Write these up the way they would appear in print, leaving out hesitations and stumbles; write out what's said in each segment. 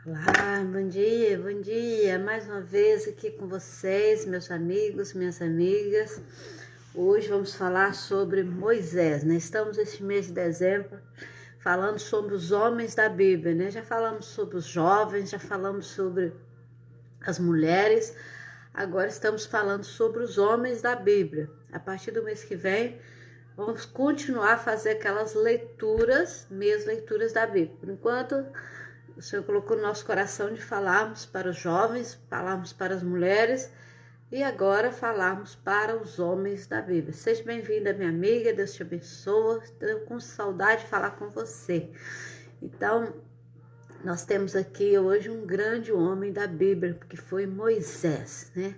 Olá, bom dia, mais uma vez aqui com vocês, meus amigos, minhas amigas. Hoje vamos falar sobre Moisés, né? Estamos neste mês de dezembro falando sobre os homens da Bíblia, né? Já falamos sobre os jovens, já falamos sobre as mulheres, agora estamos falando sobre os homens da Bíblia. A partir do mês que vem, vamos continuar a fazer aquelas leituras da Bíblia. Por enquanto, o Senhor colocou no nosso coração de falarmos para os jovens, falarmos para as mulheres e agora falarmos para os homens da Bíblia. Seja bem-vinda, minha amiga, Deus te abençoe. Estou com saudade de falar com você. Então, nós temos aqui hoje um grande homem da Bíblia, que foi Moisés, né?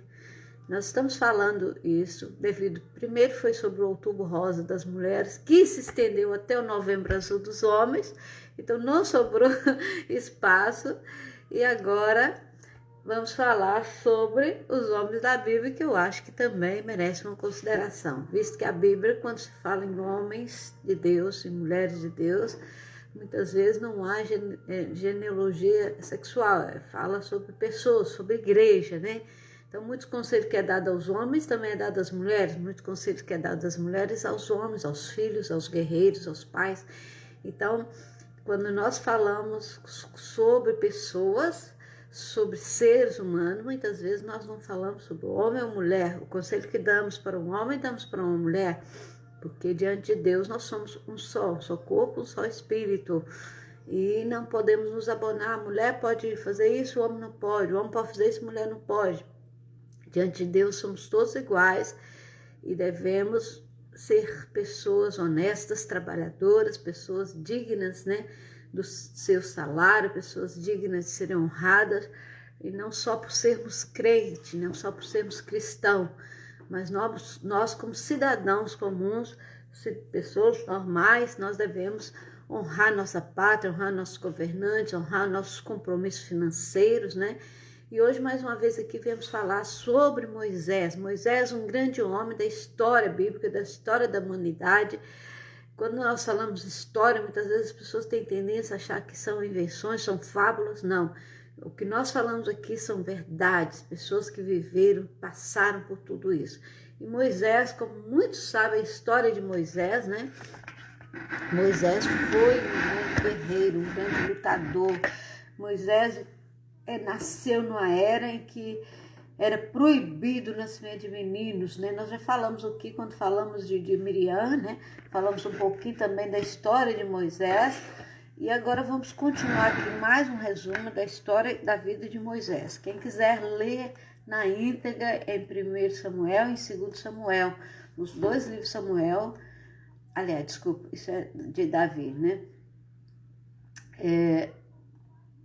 Nós estamos falando isso devido, primeiro foi sobre o Outubro Rosa das mulheres, que se estendeu até o Novembro Azul dos homens, então não sobrou espaço, e agora vamos falar sobre os homens da Bíblia, que eu acho que também merecem uma consideração, visto que a Bíblia, quando se fala em homens de Deus e mulheres de Deus, muitas vezes não há genealogia sexual, fala sobre pessoas, sobre igreja, né? Então, muitos conselhos que é dado aos homens também é dado às mulheres, muitos conselhos que é dado às mulheres aos homens, aos filhos, aos guerreiros, aos pais. Então, quando nós falamos sobre pessoas, sobre seres humanos, muitas vezes nós não falamos sobre o homem ou mulher. O conselho que damos para um homem, damos para uma mulher, porque diante de Deus nós somos um só corpo, um só espírito. E não podemos nos abonar, a mulher pode fazer isso, o homem não pode, o homem pode fazer isso, a mulher não pode. Diante de Deus somos todos iguais e devemos ser pessoas honestas, trabalhadoras, pessoas dignas, né, do seu salário, pessoas dignas de serem honradas, e não só por sermos crentes, não só por sermos cristãos, mas nós como cidadãos comuns, pessoas normais, nós devemos honrar nossa pátria, honrar nossos governantes, honrar nossos compromissos financeiros, né? E hoje, mais uma vez, aqui viemos falar sobre Moisés. Moisés, um grande homem da história bíblica, da história da humanidade. Quando nós falamos história, muitas vezes as pessoas têm tendência a achar que são invenções, são fábulas. Não. O que nós falamos aqui são verdades, pessoas que viveram, passaram por tudo isso. E Moisés, como muitos sabem a história de Moisés, né? Moisés foi um grande guerreiro, um grande lutador. Moisés nasceu numa era em que era proibido o nascimento de meninos, né? Nós já falamos aqui, quando falamos de Miriam, né? Falamos um pouquinho também da história de Moisés, e agora vamos continuar aqui mais um resumo da história da vida de Moisés. Quem quiser ler na íntegra em 1 Samuel e em 2 Samuel, os dois livros de Samuel, aliás, desculpa, isso é de Davi, né?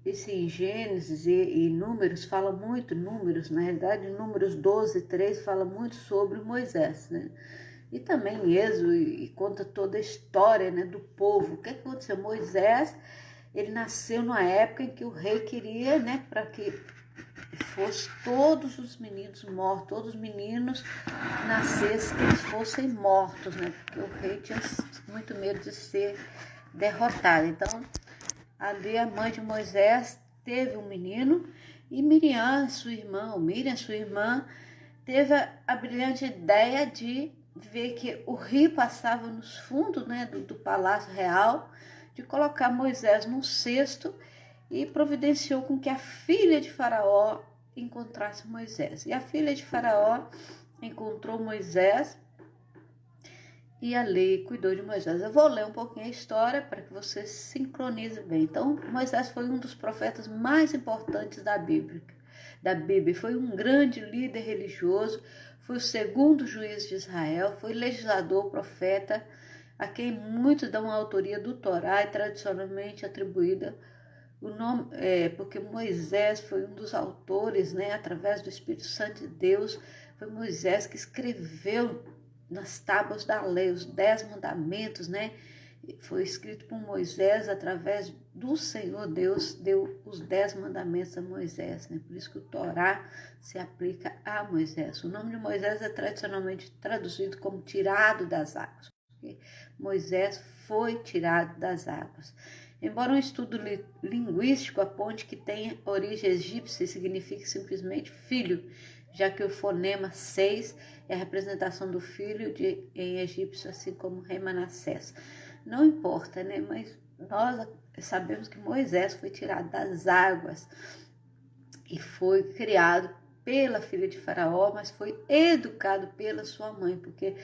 Esse em Gênesis e Números fala muito, Números, na realidade, Números 12, 3 fala muito sobre Moisés, né? E também em Êxodo, e conta toda a história, né, do povo. O que aconteceu? Moisés, ele nasceu numa época em que o rei queria, né, para que fossem todos os meninos mortos, todos os meninos que nascessem, que eles fossem mortos, né? Porque o rei tinha muito medo de ser derrotado. Então, ali a mãe de Moisés teve um menino e Miriam, sua irmã, teve a brilhante ideia de ver que o rio passava nos fundos, né, do palácio real, de colocar Moisés num cesto, e providenciou com que a filha de Faraó encontrasse Moisés. E a filha de Faraó encontrou Moisés e ali cuidou de Moisés. Eu vou ler um pouquinho a história para que você se sincronize bem. Então, Moisés foi um dos profetas mais importantes da Bíblia. Foi um grande líder religioso, foi o segundo juiz de Israel, foi legislador, profeta, a quem muitos dão a autoria do Torá e tradicionalmente atribuída o nome, porque Moisés foi um dos autores, né, através do Espírito Santo de Deus. Foi Moisés que escreveu nas tábuas da lei os 10 mandamentos, né? Foi escrito por Moisés, através do Senhor Deus, deu os 10 mandamentos a Moisés, né? Por isso que o Torá se aplica a Moisés. O nome de Moisés é tradicionalmente traduzido como tirado das águas, porque Moisés foi tirado das águas. Embora um estudo linguístico aponte que tem origem egípcia e signifique simplesmente filho, já que o fonema 6 é a representação do filho em egípcio, assim como rei Manassés. Não importa, né? Mas nós sabemos que Moisés foi tirado das águas e foi criado pela filha de Faraó, mas foi educado pela sua mãe, porque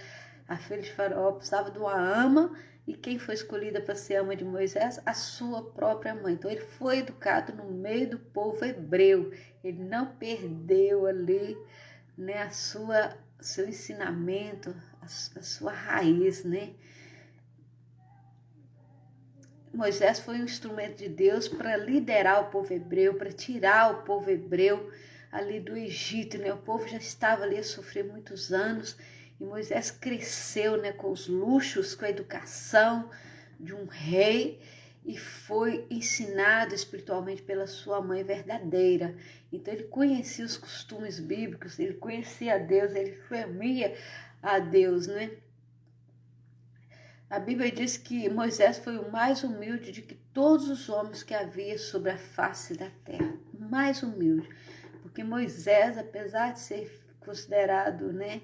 a filha de Faraó precisava de uma ama, e quem foi escolhida para ser ama de Moisés? A sua própria mãe. Então ele foi educado no meio do povo hebreu, ele não perdeu ali, né, seu ensinamento, a sua raiz, né? Moisés foi um instrumento de Deus para liderar o povo hebreu, para tirar o povo hebreu ali do Egito, né? O povo já estava ali a sofrer muitos anos e Moisés cresceu, né, com os luxos, com a educação de um rei e foi ensinado espiritualmente pela sua mãe verdadeira. Então ele conhecia os costumes bíblicos, ele conhecia a Deus, ele temia a Deus, né? A Bíblia diz que Moisés foi o mais humilde de que todos os homens que havia sobre a face da terra. Mais humilde. Porque Moisés, apesar de ser considerado, né,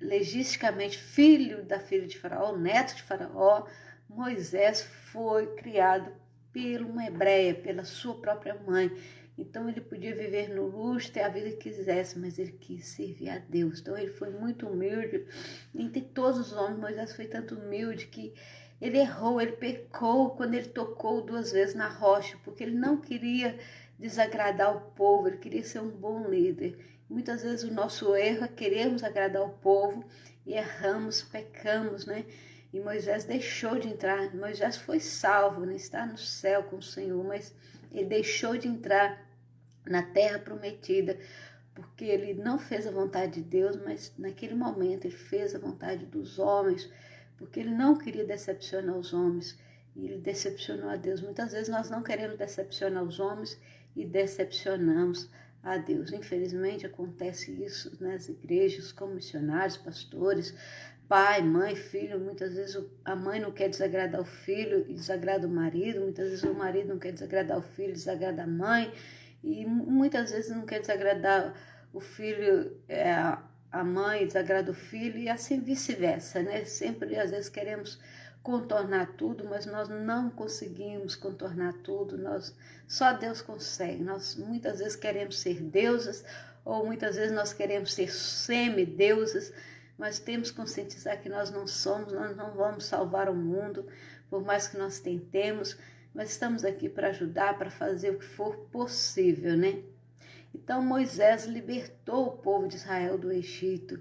legisticamente filho da filha de Faraó, neto de Faraó, Moisés foi criado por uma hebreia, pela sua própria mãe. Então ele podia viver no luxo, ter a vida que quisesse, mas ele quis servir a Deus. Então ele foi muito humilde. Entre todos os homens, Moisés foi tanto humilde que ele errou, ele pecou quando ele tocou 2 vezes na rocha, porque ele não queria desagradar o povo, ele queria ser um bom líder. Muitas vezes o nosso erro é queremos agradar o povo e erramos, pecamos, né? E Moisés deixou de entrar. Moisés foi salvo, né? Está no céu com o Senhor, mas ele deixou de entrar na terra prometida, porque ele não fez a vontade de Deus, mas naquele momento ele fez a vontade dos homens, porque ele não queria decepcionar os homens, e ele decepcionou a Deus. Muitas vezes nós não queremos decepcionar os homens e decepcionamos a Deus. Infelizmente acontece isso nas igrejas, como missionários, pastores, pai, mãe, filho. Muitas vezes a mãe não quer desagradar o filho e desagrada o marido, muitas vezes o marido não quer desagradar o filho e desagrada a mãe, e muitas vezes não quer desagradar o filho, a mãe desagrada o filho, e assim vice-versa, né? Sempre, às vezes, queremos contornar tudo, mas nós não conseguimos contornar tudo, só Deus consegue. Nós muitas vezes queremos ser deusas, ou muitas vezes nós queremos ser semideusas, mas temos que conscientizar que nós não somos, nós não vamos salvar o mundo, por mais que nós tentemos, mas estamos aqui para ajudar, para fazer o que for possível, né? Então Moisés libertou o povo de Israel do Egito.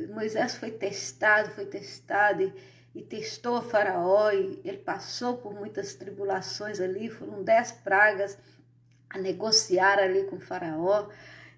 Moisés foi testado e testou a Faraó, e ele passou por muitas tribulações ali, foram 10 pragas a negociar ali com o Faraó,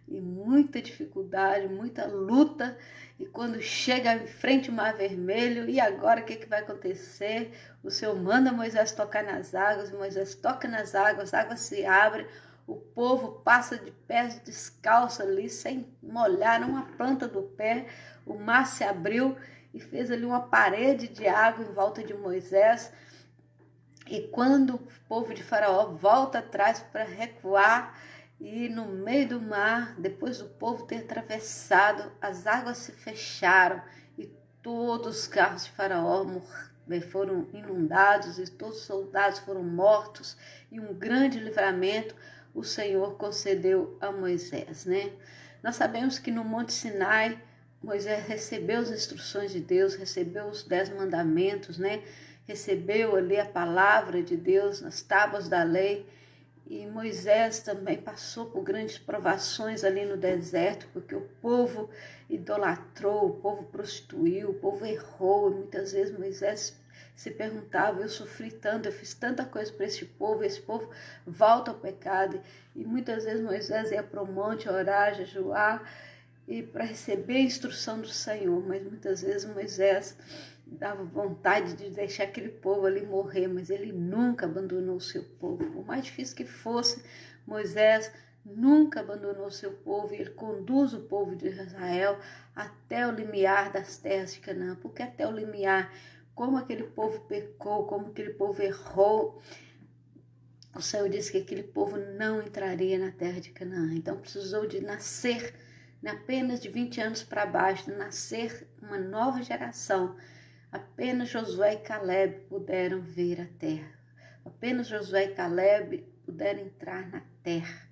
e muita dificuldade, muita luta, e quando chega em frente ao Mar Vermelho, e agora o que vai acontecer? O Senhor manda Moisés tocar nas águas, Moisés toca nas águas, a água se abre, o povo passa de pés descalço ali, sem molhar uma planta do pé, o mar se abriu e fez ali uma parede de água em volta de Moisés, e quando o povo de Faraó volta atrás para recuar, e no meio do mar, depois do povo ter atravessado, as águas se fecharam e todos os carros de Faraó foram inundados e todos os soldados foram mortos, e um grande livramento o Senhor concedeu a Moisés, né? Nós sabemos que no Monte Sinai, Moisés recebeu as instruções de Deus, recebeu os 10 mandamentos, né? Recebeu ali a palavra de Deus nas tábuas da lei. E Moisés também passou por grandes provações ali no deserto, porque o povo idolatrou, o povo prostituiu, o povo errou. E muitas vezes Moisés se perguntava: eu sofri tanto, eu fiz tanta coisa para esse povo volta ao pecado. E muitas vezes Moisés ia para o monte orar, jejuar, e para receber a instrução do Senhor, mas muitas vezes Moisés dava vontade de deixar aquele povo ali morrer, mas ele nunca abandonou o seu povo. Por mais difícil que fosse, Moisés nunca abandonou o seu povo, e ele conduz o povo de Israel até o limiar das terras de Canaã. Por que até o limiar? como aquele povo pecou, como aquele povo errou, o Senhor disse que aquele povo não entraria na terra de Canaã. Então precisou de nascer, apenas de 20 anos para baixo, nascer uma nova geração. Apenas Josué e Caleb puderam ver a terra. Apenas Josué e Caleb puderam entrar na terra.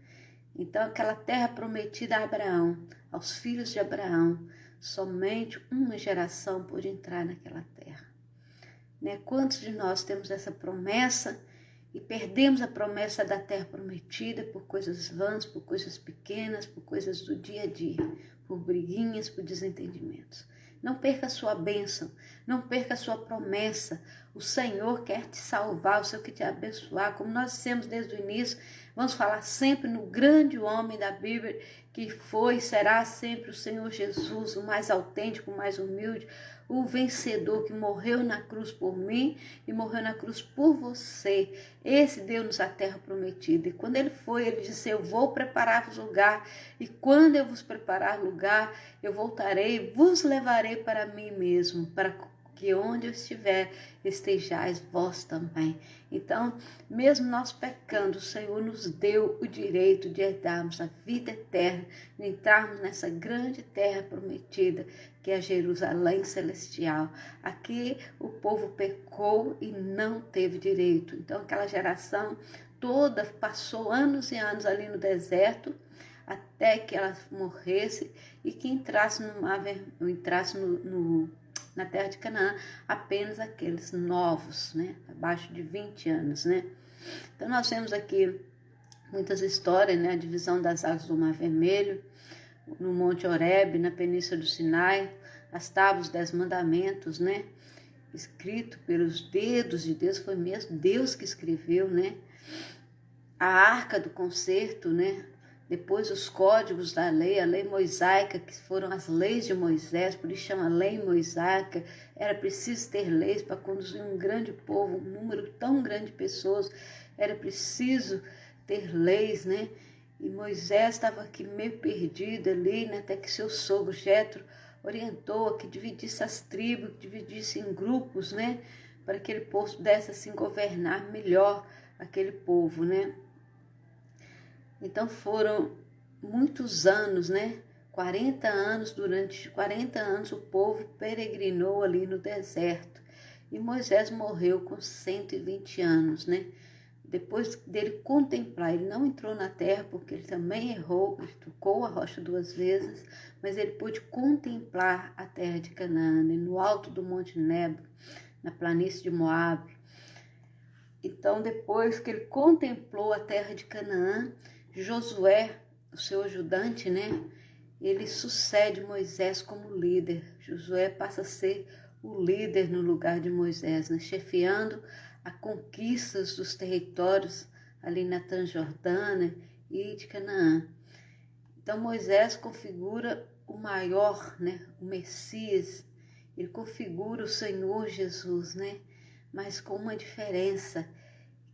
Então aquela terra prometida a Abraão, aos filhos de Abraão, somente uma geração pôde entrar naquela terra. Quantos de nós temos essa promessa e perdemos a promessa da terra prometida por coisas vãs, por coisas pequenas, por coisas do dia a dia, por briguinhas, por desentendimentos? Não perca a sua bênção, não perca a sua promessa. O Senhor quer te salvar, o Senhor quer te abençoar. Como nós dissemos desde o início, vamos falar sempre no grande homem da Bíblia, que foi e será sempre o Senhor Jesus, o mais autêntico, o mais humilde, o vencedor que morreu na cruz por mim e morreu na cruz por você. Esse deu-nos a terra prometida. E quando ele foi, ele disse: eu vou preparar-vos lugar, e quando eu vos preparar lugar, eu voltarei, vos levarei para mim mesmo, para que onde eu estiver, estejais vós também. Então, mesmo nós pecando, o Senhor nos deu o direito de herdarmos a vida eterna, de entrarmos nessa grande terra prometida, que é Jerusalém celestial. Aqui o povo pecou e não teve direito. Então, aquela geração toda passou anos e anos ali no deserto, até que ela morresse e que entrasse na terra de Canaã apenas aqueles novos, abaixo de 20 anos, Então nós temos aqui muitas histórias, a divisão das águas do Mar Vermelho, no Monte Horebe, na Península do Sinai, as tábuas dos 10 mandamentos, escrito pelos dedos de Deus, foi mesmo Deus que escreveu, a Arca do Concerto, depois os códigos da lei, a lei mosaica, que foram as leis de Moisés, por isso chama lei mosaica. Era preciso ter leis para conduzir um grande povo, um número tão grande de pessoas, era preciso ter leis, E Moisés estava aqui meio perdido ali, até que seu sogro Jetro orientou que dividisse as tribos, que dividisse em grupos, para que aquele povo pudesse assim governar melhor aquele povo, Então foram muitos anos, 40 anos, durante 40 anos o povo peregrinou ali no deserto. E Moisés morreu com 120 anos, Depois dele contemplar, ele não entrou na terra porque ele também errou, ele tocou a rocha 2 vezes, mas ele pôde contemplar a terra de Canaã, no alto do Monte Nebo, na planície de Moabe. Então, depois que ele contemplou a terra de Canaã, Josué, o seu ajudante, ele sucede Moisés como líder. Josué passa a ser o líder no lugar de Moisés, chefiando a conquistas dos territórios ali na Transjordânia e de Canaã. Então Moisés configura o maior, o Messias, ele configura o Senhor Jesus, mas com uma diferença,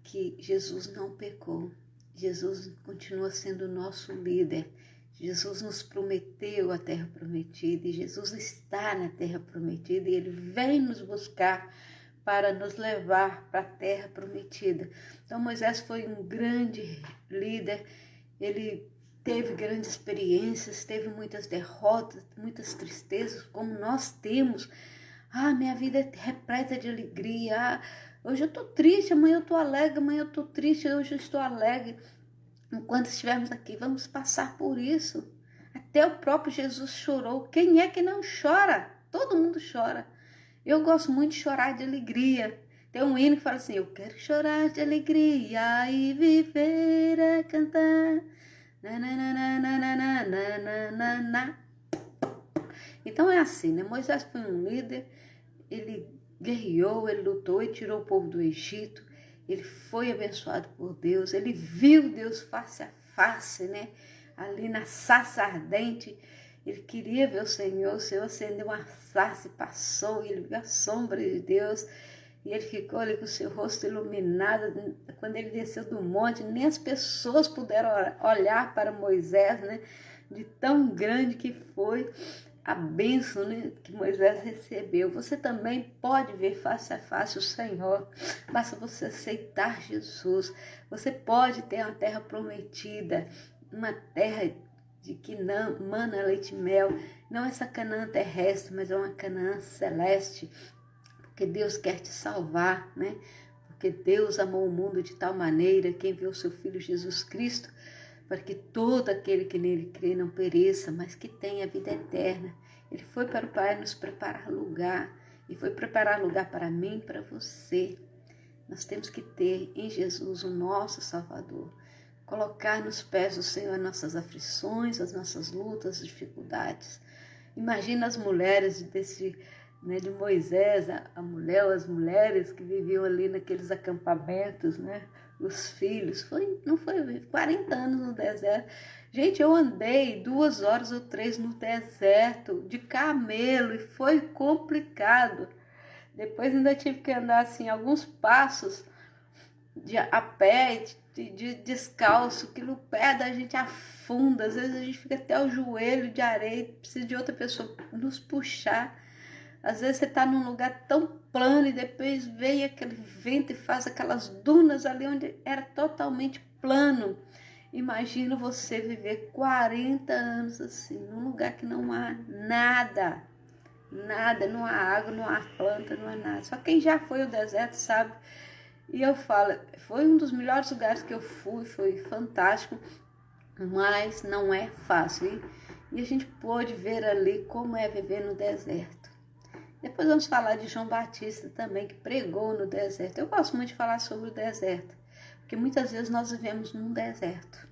que Jesus não pecou. Jesus continua sendo o nosso líder. Jesus nos prometeu a terra prometida e Jesus está na terra prometida e ele vem nos buscar para nos levar para a terra prometida. Então Moisés foi um grande líder, ele teve grandes experiências, teve muitas derrotas, muitas tristezas, como nós temos. Minha vida é repleta de alegria. Hoje eu estou triste, amanhã eu estou alegre, amanhã eu estou triste, hoje eu estou alegre. Enquanto estivermos aqui, vamos passar por isso. Até o próprio Jesus chorou. Quem é que não chora? Todo mundo chora. Eu gosto muito de chorar de alegria. Tem um hino que fala assim: eu quero chorar de alegria e viver a cantar. Então é assim, Moisés foi um líder, ele guerreou, ele lutou e tirou o povo do Egito. Ele foi abençoado por Deus, ele viu Deus face a face, ali na sarça ardente. Ele queria ver o Senhor acendeu uma sarça e passou, e ele viu a sombra de Deus, e ele ficou ali com o seu rosto iluminado. Quando ele desceu do monte, nem as pessoas puderam olhar para Moisés, de tão grande que foi a bênção, né, que Moisés recebeu. Você também pode ver face a face o Senhor. Basta você aceitar Jesus. Você pode ter uma terra prometida, uma terra de que não mana leite e mel. Não essa Canaã terrestre, mas é uma Canaã celeste. Porque Deus quer te salvar, né? Porque Deus amou o mundo de tal maneira que enviou seu Filho Jesus Cristo para que todo aquele que nele crê não pereça, mas que tenha vida eterna. Ele foi para o Pai nos preparar lugar, e foi preparar lugar para mim e para você. Nós temos que ter em Jesus o nosso Salvador, colocar nos pés do Senhor as nossas aflições, as nossas lutas, as dificuldades. Imagina as mulheres de Moisés, a mulher, as mulheres que viviam ali naqueles acampamentos, né? Os filhos, não foi 40 anos no deserto. Gente, eu andei 2 horas ou 3 no deserto, de camelo, e foi complicado. Depois ainda tive que andar assim, alguns passos a pé, de descalço, que no pé da gente afunda. Às vezes a gente fica até o joelho de areia, precisa de outra pessoa nos puxar. Às vezes você está num lugar tão plano e depois vem aquele vento e faz aquelas dunas ali onde era totalmente plano. Imagina você viver 40 anos assim, num lugar que não há nada, nada, não há água, não há planta, não há nada. Só quem já foi ao deserto sabe. E eu falo, foi um dos melhores lugares que eu fui, foi fantástico, mas não é fácil. E a gente pôde ver ali como é viver no deserto. Depois vamos falar de João Batista também, que pregou no deserto. Eu gosto muito de falar sobre o deserto, porque muitas vezes nós vivemos num deserto.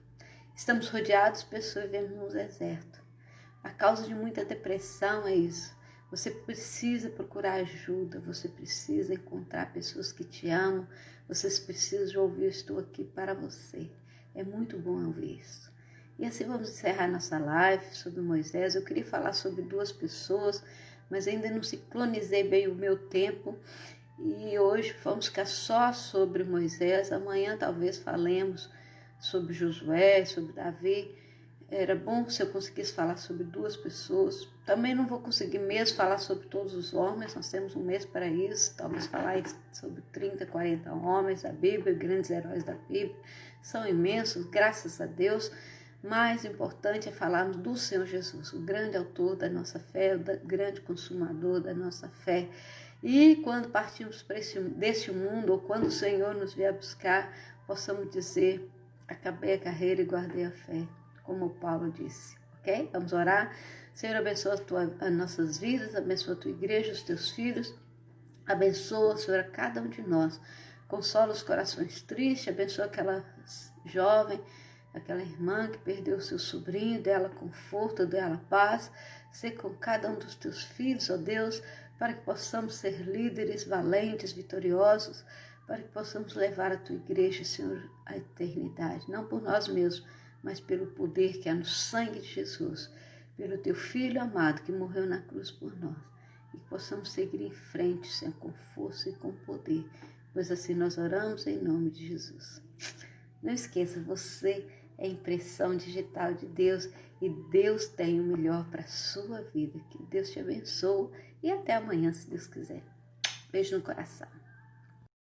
Estamos rodeados de pessoas vivendo num deserto. A causa de muita depressão é isso. Você precisa procurar ajuda, você precisa encontrar pessoas que te amam, vocês precisam ouvir, eu estou aqui para você. É muito bom ouvir isso. E assim vamos encerrar nossa live sobre Moisés. Eu queria falar sobre 2 pessoas, mas ainda não sincronizei bem o meu tempo. E hoje vamos ficar só sobre Moisés. Amanhã talvez falemos sobre Josué, sobre Davi. Era bom se eu conseguisse falar sobre 2 pessoas. Também não vou conseguir mesmo falar sobre todos os homens. Nós temos um mês para isso. Talvez falar sobre 30, 40 homens da Bíblia, grandes heróis da Bíblia. São imensos, graças a Deus. Mais importante é falarmos do Senhor Jesus, o grande autor da nossa fé, o grande consumador da nossa fé. E quando partimos deste mundo, ou quando o Senhor nos vier buscar, possamos dizer, acabei a carreira e guardei a fé, como Paulo disse, ok? Vamos orar. Senhor, abençoa as nossas vidas, abençoa a tua igreja, os teus filhos, abençoa, Senhor, a cada um de nós. Consola os corações tristes, abençoa aquela jovem, aquela irmã que perdeu seu sobrinho, dela conforto, dela paz. Ser com cada um dos teus filhos, ó Deus, para que possamos ser líderes valentes, vitoriosos, para que possamos levar a tua igreja, Senhor, à eternidade. Não por nós mesmos, mas pelo poder que há no sangue de Jesus, pelo teu Filho amado que morreu na cruz por nós. E que possamos seguir em frente, Senhor, com força e com poder, pois assim nós oramos em nome de Jesus. Não esqueça, você é a impressão digital de Deus e Deus tem o melhor para a sua vida. Que Deus te abençoe e até amanhã, se Deus quiser. Beijo no coração.